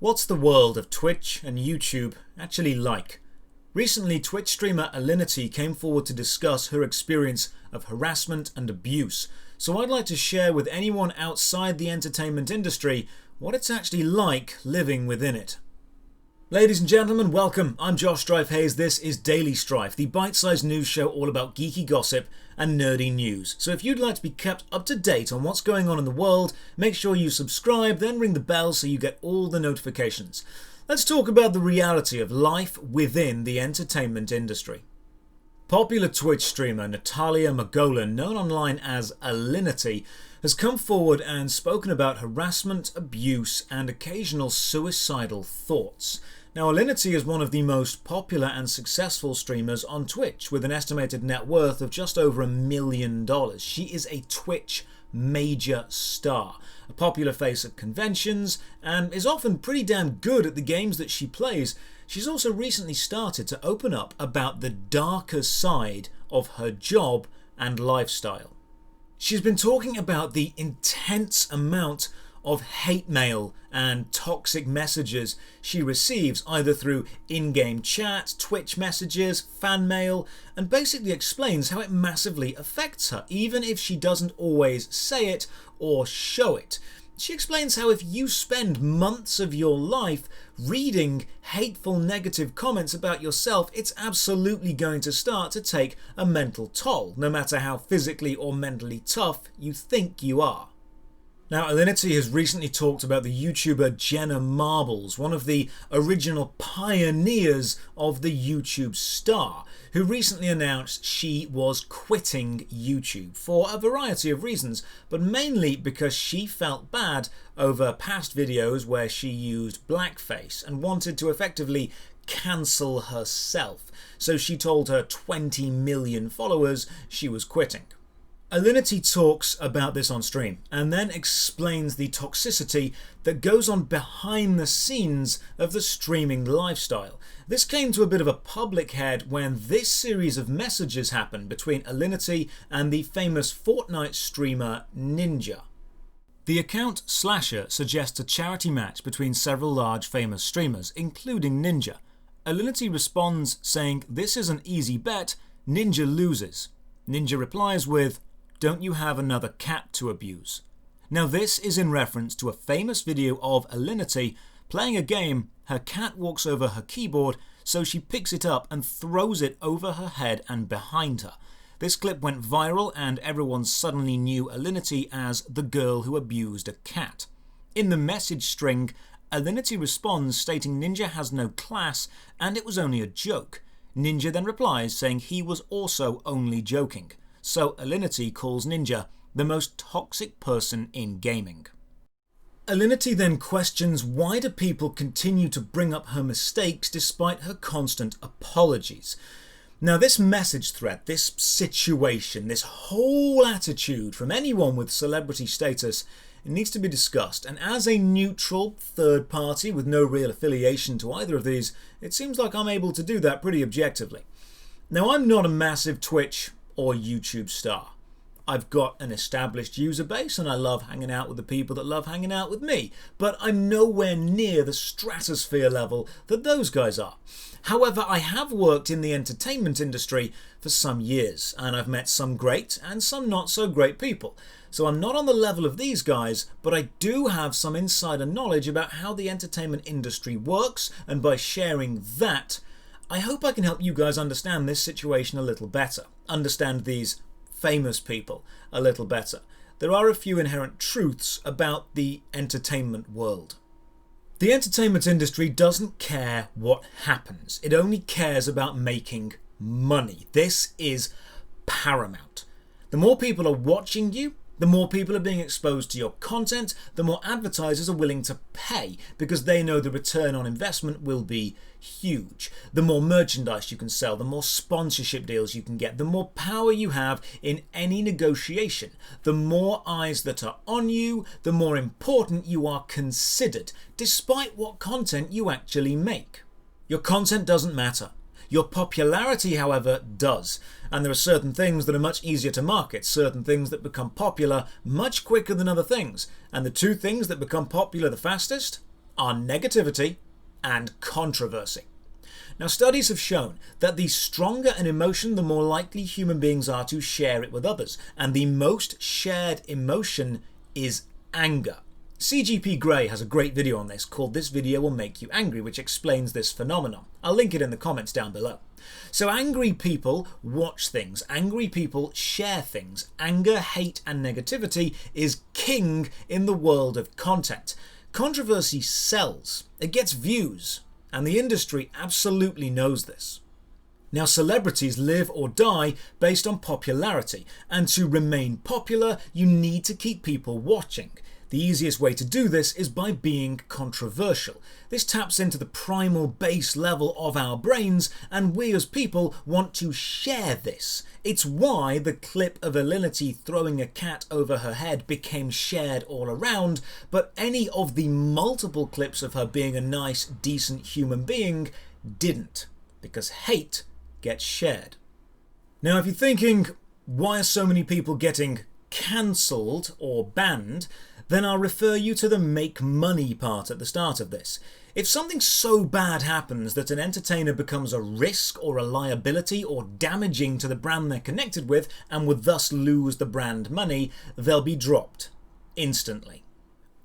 What's the world of Twitch and YouTube actually like? Recently, Twitch streamer Alinity came forward to discuss her experience of harassment and abuse. So I'd like to share with anyone outside the entertainment industry what it's actually like living within it. Ladies and gentlemen, welcome. I'm Josh Strife Hayes. This is Daily Strife, the bite-sized news show all about geeky gossip and nerdy news. So if you'd like to be kept up to date on what's going on in the world, make sure you subscribe, then ring the bell so you get all the notifications. Let's talk about the reality of life within the entertainment industry. Popular Twitch streamer Natalia Margolan, known online as Alinity, has come forward and spoken about harassment, abuse, and occasional suicidal thoughts. Now, Alinity is one of the most popular and successful streamers on Twitch, with an estimated net worth of just over $1 million. She is a Twitch major star, a popular face at conventions, and is often pretty damn good at the games that she plays. She's also recently started to open up about the darker side of her job and lifestyle. She's been talking about the intense amount of hate mail and toxic messages she receives either through in-game chat, Twitch messages, fan mail, and basically explains how it massively affects her, even if she doesn't always say it or show it. She explains how if you spend months of your life reading hateful negative comments about yourself, it's absolutely going to start to take a mental toll, no matter how physically or mentally tough you think you are. Now, Alinity has recently talked about the YouTuber Jenna Marbles, one of the original pioneers of the YouTube star, who recently announced she was quitting YouTube for a variety of reasons, but mainly because she felt bad over past videos where she used blackface and wanted to effectively cancel herself. So she told her 20 million followers she was quitting. Alinity talks about this on stream and then explains the toxicity that goes on behind the scenes of the streaming lifestyle. This came to a bit of a public head when this series of messages happened between Alinity and the famous Fortnite streamer Ninja. The account Slasher suggests a charity match between several large famous streamers, including Ninja. Alinity responds saying this is an easy bet, Ninja loses. Ninja replies with, "Don't you have another cat to abuse?" Now this is in reference to a famous video of Alinity playing a game. Her cat walks over her keyboard, so she picks it up and throws it over her head and behind her. This clip went viral and everyone suddenly knew Alinity as the girl who abused a cat. In the message string, Alinity responds stating Ninja has no class and it was only a joke. Ninja then replies saying he was also only joking. So Alinity calls Ninja the most toxic person in gaming. Alinity then questions why do people continue to bring up her mistakes despite her constant apologies. Now this message thread, this situation, this whole attitude from anyone with celebrity status, it needs to be discussed, and as a neutral third party with no real affiliation to either of these, it seems like I'm able to do that pretty objectively. Now I'm not a massive Twitch or YouTube star. I've got an established user base and I love hanging out with the people that love hanging out with me, but I'm nowhere near the stratosphere level that those guys are. However, I have worked in the entertainment industry for some years and I've met some great and some not so great people. So I'm not on the level of these guys, but I do have some insider knowledge about how the entertainment industry works, and by sharing that, I hope I can help you guys understand this situation a little better, understand these famous people a little better. There are a few inherent truths about the entertainment world. The entertainment industry doesn't care what happens. It only cares about making money. This is paramount. The more people are watching you, the more people are being exposed to your content, the more advertisers are willing to pay because they know the return on investment will be huge. The more merchandise you can sell, the more sponsorship deals you can get, the more power you have in any negotiation. The more eyes that are on you, the more important you are considered, despite what content you actually make. Your content doesn't matter. Your popularity, however, does. And there are certain things that are much easier to market, certain things that become popular much quicker than other things. And the two things that become popular the fastest are negativity and controversy. Now, studies have shown that the stronger an emotion, the more likely human beings are to share it with others, and the most shared emotion is anger. CGP Grey has a great video on this called "This Video Will Make You Angry," which explains this phenomenon. I'll link it in the comments down below. So angry people watch things, angry people share things. Anger, hate and negativity is king in the world of content. Controversy sells, it gets views, and the industry absolutely knows this. Now, celebrities live or die based on popularity, and to remain popular, you need to keep people watching. The easiest way to do this is by being controversial. This taps into the primal base level of our brains, and we as people want to share this. It's why the clip of Alinity throwing a cat over her head became shared all around, but any of the multiple clips of her being a nice, decent human being didn't, because hate gets shared. Now, if you're thinking, why are so many people getting cancelled or banned, then I'll refer you to the make money part at the start of this. If something so bad happens that an entertainer becomes a risk or a liability or damaging to the brand they're connected with and would thus lose the brand money, they'll be dropped instantly.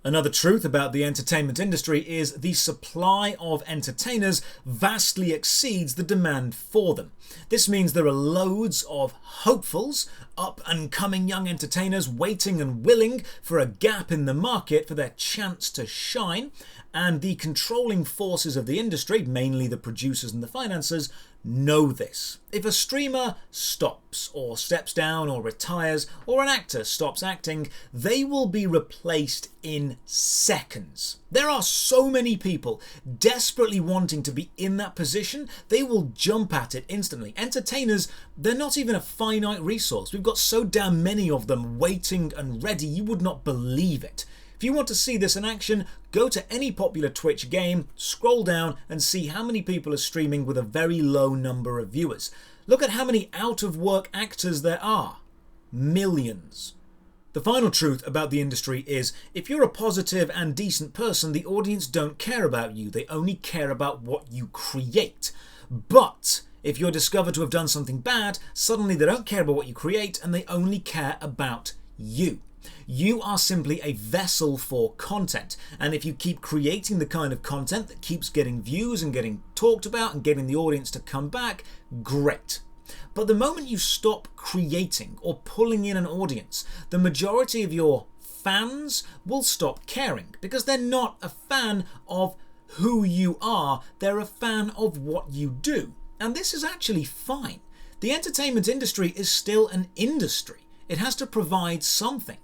Another truth about the entertainment industry is the supply of entertainers vastly exceeds the demand for them. This means there are loads of hopefuls, up-and-coming young entertainers waiting and willing for a gap in the market for their chance to shine, and the controlling forces of the industry, mainly the producers and the financiers, know this. If a streamer stops or steps down or retires, or an actor stops acting, they will be replaced in seconds. There are so many people desperately wanting to be in that position, they will jump at it instantly. Entertainers, they're not even a finite resource. We've got so damn many of them waiting and ready, you would not believe it. If you want to see this in action, go to any popular Twitch game, scroll down and see how many people are streaming with a very low number of viewers. Look at how many out-of-work actors there are. Millions. The final truth about the industry is, if you're a positive and decent person, the audience don't care about you. They only care about what you create. But if you're discovered to have done something bad, suddenly they don't care about what you create and they only care about you. You are simply a vessel for content, and if you keep creating the kind of content that keeps getting views and getting talked about and getting the audience to come back, great. But the moment you stop creating or pulling in an audience, the majority of your fans will stop caring, because they're not a fan of who you are, they're a fan of what you do. And this is actually fine. The entertainment industry is still an industry. It has to provide something.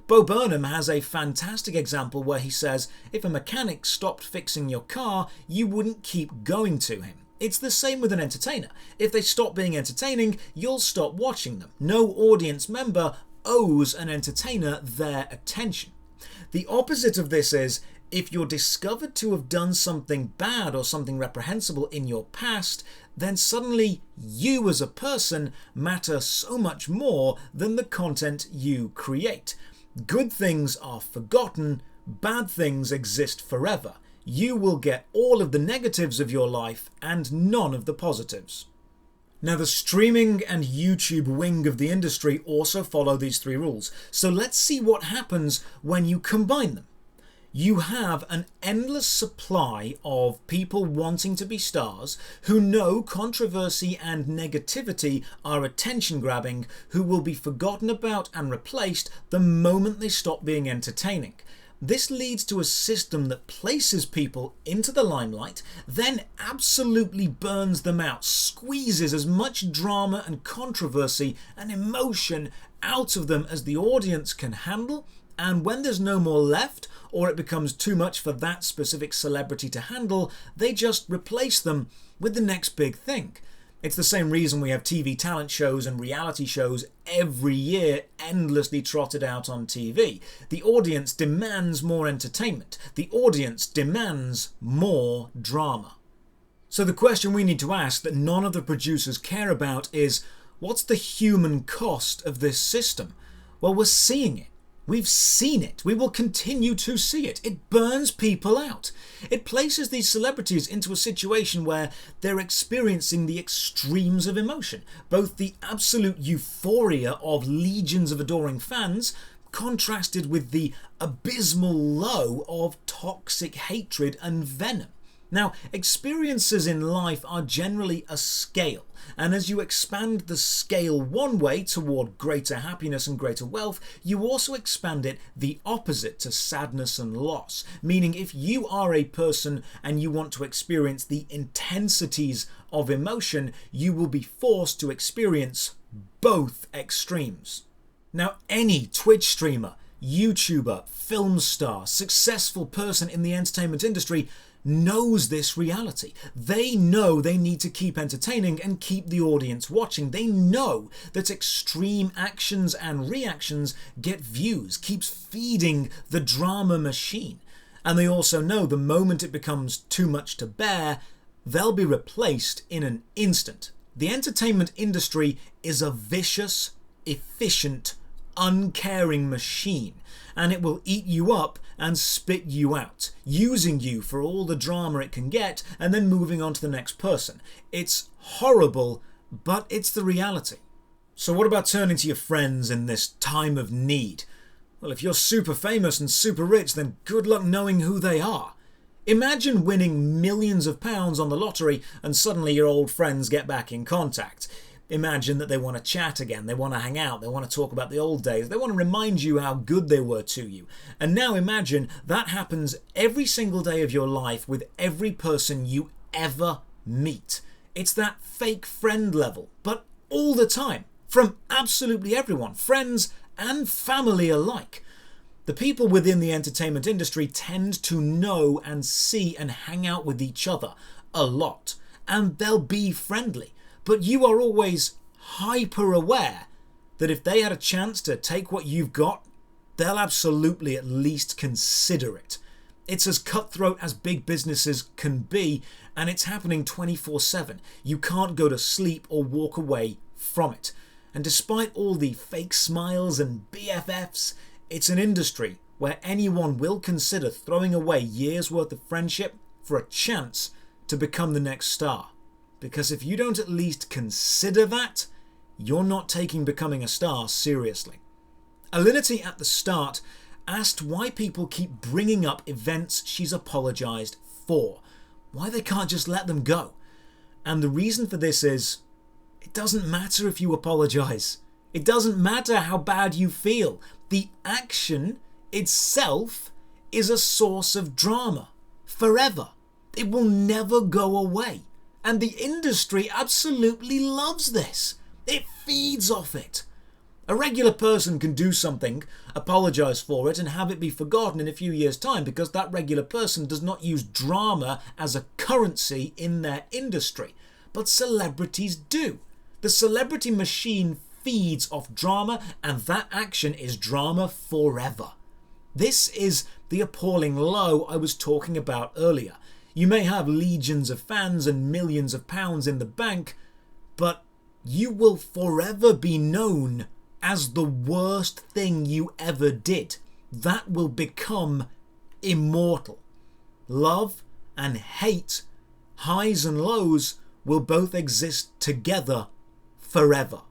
Bo Burnham has a fantastic example where he says, if a mechanic stopped fixing your car, you wouldn't keep going to him. It's the same with an entertainer. If they stop being entertaining, you'll stop watching them. No audience member owes an entertainer their attention. The opposite of this is, if you're discovered to have done something bad or something reprehensible in your past, then suddenly you as a person matter so much more than the content you create. Good things are forgotten, bad things exist forever. You will get all of the negatives of your life and none of the positives. Now, the streaming and YouTube wing of the industry also follow these three rules. So let's see what happens when you combine them. You have an endless supply of people wanting to be stars who know controversy and negativity are attention grabbing, who will be forgotten about and replaced the moment they stop being entertaining. This leads to a system that places people into the limelight, then absolutely burns them out, squeezes as much drama and controversy and emotion out of them as the audience can handle, and when there's no more left, or it becomes too much for that specific celebrity to handle, they just replace them with the next big thing. It's the same reason we have TV talent shows and reality shows every year endlessly trotted out on TV. The audience demands more entertainment. The audience demands more drama. So the question we need to ask that none of the producers care about is, what's the human cost of this system? Well, we're seeing it. We've seen it. We will continue to see it. It burns people out. It places these celebrities into a situation where they're experiencing the extremes of emotion, both the absolute euphoria of legions of adoring fans, contrasted with the abysmal low of toxic hatred and venom. Now, experiences in life are generally a scale, and as you expand the scale one way toward greater happiness and greater wealth, you also expand it the opposite to sadness and loss. Meaning, if you are a person and you want to experience the intensities of emotion, you will be forced to experience both extremes. Now, any Twitch streamer, YouTuber, film star, successful person in the entertainment industry knows this reality. They know they need to keep entertaining and keep the audience watching. They know that extreme actions and reactions get views, keeps feeding the drama machine. And they also know the moment it becomes too much to bear, they'll be replaced in an instant. The entertainment industry is a vicious, efficient, uncaring machine, and it will eat you up and spit you out, using you for all the drama it can get and then moving on to the next person. It's horrible, but it's the reality. So what about turning to your friends in this time of need? Well, if you're super famous and super rich, then good luck knowing who they are. Imagine winning millions of pounds on the lottery and suddenly your old friends get back in contact. Imagine that they want to chat again, they want to hang out, they want to talk about the old days, they want to remind you how good they were to you. And now imagine that happens every single day of your life with every person you ever meet. It's that fake friend level, but all the time, from absolutely everyone, friends and family alike. The people within the entertainment industry tend to know and see and hang out with each other a lot, and they'll be friendly. But you are always hyper aware that if they had a chance to take what you've got, they'll absolutely at least consider it. It's as cutthroat as big businesses can be, and it's happening 24/7. You can't go to sleep or walk away from it. And despite all the fake smiles and BFFs, it's an industry where anyone will consider throwing away years' worth of friendship for a chance to become the next star. Because if you don't at least consider that, you're not taking becoming a star seriously. Alinity at the start asked why people keep bringing up events she's apologised for, why they can't just let them go. And the reason for this is, it doesn't matter if you apologise. It doesn't matter how bad you feel. The action itself is a source of drama forever. It will never go away. And the industry absolutely loves this. It feeds off it. A regular person can do something, apologise for it, and have it be forgotten in a few years' time because that regular person does not use drama as a currency in their industry. But celebrities do. The celebrity machine feeds off drama, and that action is drama forever. This is the appalling low I was talking about earlier. You may have legions of fans and millions of pounds in the bank, but you will forever be known as the worst thing you ever did. That will become immortal. Love and hate, highs and lows, will both exist together forever.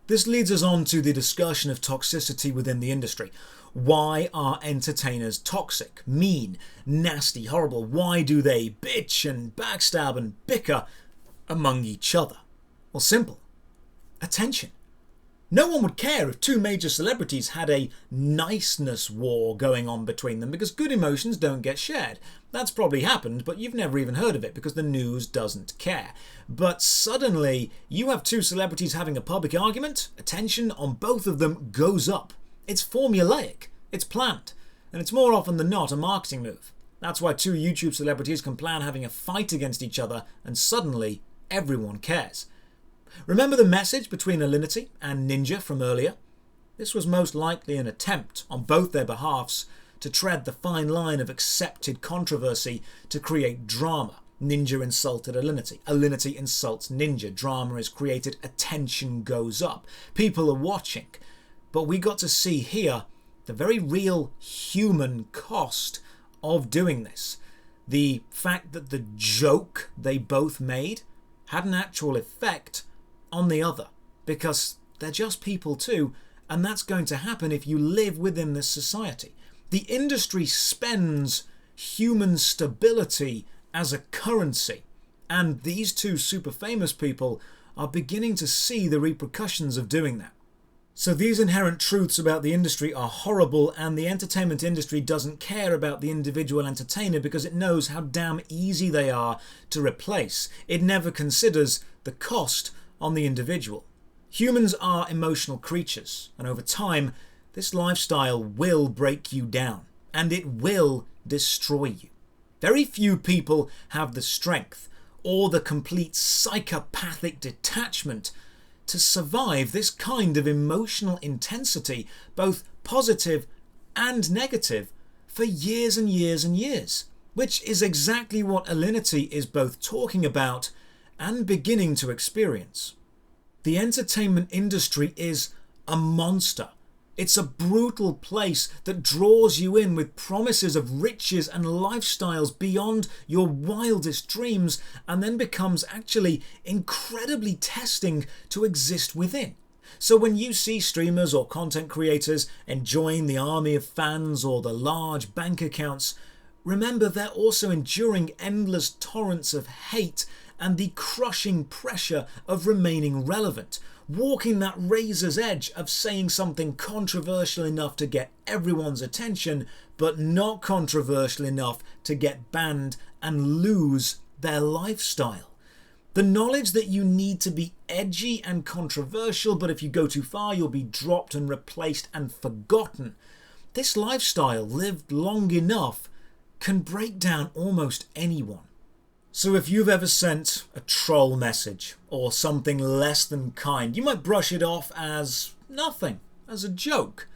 This leads us on to the discussion of toxicity within the industry. Why are entertainers toxic, mean, nasty, horrible? Why do they bitch and backstab and bicker among each other? Well, simple. Attention. No one would care if two major celebrities had a niceness war going on between them because good emotions don't get shared. That's probably happened, but you've never even heard of it because the news doesn't care. But suddenly, you have two celebrities having a public argument, attention on both of them goes up. It's formulaic, it's planned, and it's more often than not a marketing move. That's why two YouTube celebrities can plan having a fight against each other and suddenly everyone cares. Remember the message between Alinity and Ninja from earlier? This was most likely an attempt on both their behalves to tread the fine line of accepted controversy to create drama. Ninja insulted Alinity. Alinity insults Ninja. Drama is created. Attention goes up. People are watching. But we got to see here the very real human cost of doing this. The fact that the joke they both made had an actual effect on the other, because they're just people too, and that's going to happen if you live within this society. The industry spends human stability as a currency, and these two super famous people are beginning to see the repercussions of doing that. So these inherent truths about the industry are horrible, and the entertainment industry doesn't care about the individual entertainer because it knows how damn easy they are to replace. It never considers the cost on the individual. Humans are emotional creatures, and over time, this lifestyle will break you down, and it will destroy you. Very few people have the strength or the complete psychopathic detachment to survive this kind of emotional intensity, both positive and negative, for years and years and years, which is exactly what Alinity is both talking about and beginning to experience. The entertainment industry is a monster. It's a brutal place that draws you in with promises of riches and lifestyles beyond your wildest dreams, and then becomes actually incredibly testing to exist within. So when you see streamers or content creators enjoying the army of fans or the large bank accounts, remember they're also enduring endless torrents of hate and the crushing pressure of remaining relevant, walking that razor's edge of saying something controversial enough to get everyone's attention, but not controversial enough to get banned and lose their lifestyle. The knowledge that you need to be edgy and controversial, but if you go too far you'll be dropped and replaced and forgotten. This lifestyle, lived long enough, can break down almost anyone. So if you've ever sent a troll message or something less than kind, you might brush it off as nothing, as a joke.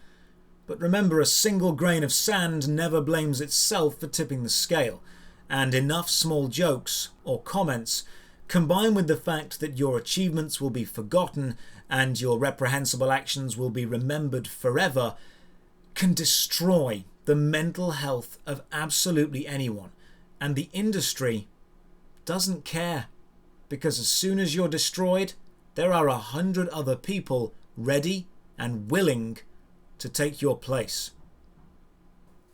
But remember, a single grain of sand never blames itself for tipping the scale, and enough small jokes or comments, combined with the fact that your achievements will be forgotten and your reprehensible actions will be remembered forever, can destroy the mental health of absolutely anyone. And the industry doesn't care, because as soon as you're destroyed, there are 100 other people ready and willing to take your place.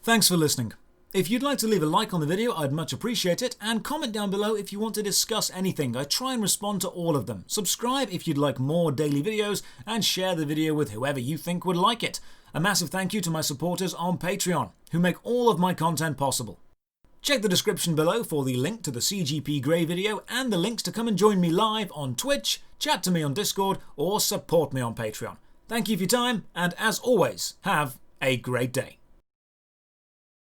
Thanks for listening. If you'd like to leave a like on the video, I'd much appreciate it, and comment down below if you want to discuss anything. I try and respond to all of them. Subscribe if you'd like more daily videos, and share the video with whoever you think would like it. A massive thank you to my supporters on Patreon, who make all of my content possible. Check the description below for the link to the CGP Grey video and the links to come and join me live on Twitch, chat to me on Discord, or support me on Patreon. Thank you for your time, and as always, have a great day.